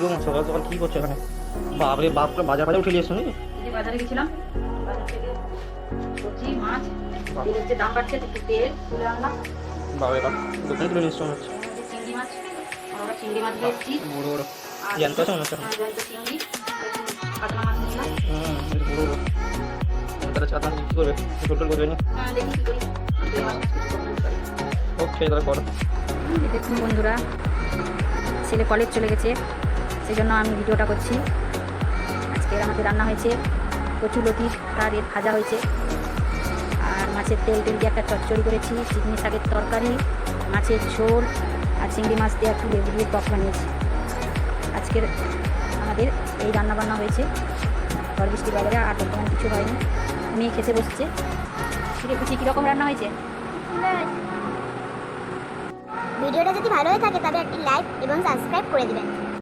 গো সকাল সকাল কি করছো এখানে? বাপরে বাপ, বাজার বাজার উঠে নিয়ে এসছো নাকি? এই যে বাজারে গেছিলাম, বাজার থেকে সবজি মাছ তেলের যে দাম বাড়ছে একটু তেল তুলে আনলাম। বাবা বাপ, দোকানে তুলে নিয়ে এসছো মনে হচ্ছে। এই যে চিংড়ি মাছ, আমরা চিংড়ি মাছ নিয়ে এসেছি। বড় বড় আর জ্যান্ত আছে মনে হচ্ছে। জ্যান্ত চিংড়ি আর একটু কাতলা মাছ নিলাম। এটা বড় বড়। তাহলে চাঁদা কি করবে? টোল টোল করবে না? দেখি কি করি, তেল মাছ করি। ওকে তাহলে করো। এই দেখুন বন্ধুরা, ছেলে কলেজ চলে গেছে, সেই জন্য আমি ভিডিওটা করছি। আজকে আমাদের রান্না হয়েছে কচুলতি, তার এর ভাজা হয়েছে, আর মাছের তেল দিয়ে একটা চচ্চড়ি করেছি, চিকনি শাকের তরকারি, মাছের ঝোল আর চিংড়ি মাছ দিয়ে একটু লেবু দিয়ে টক বানিয়েছি। আজকের আমাদের এই রান্নাবান্না হয়েছে ঝড় বৃষ্টির বাজারে, আর বর্তমান কিছু হয়নি। মেয়ে খেতে বসছে। দেখেছি কীরকম রান্না হয়েছে। ভিডিওটা যদি ভালো হয়ে থাকে তবে একটি লাইক এবং সাবস্ক্রাইব করে দিবেন।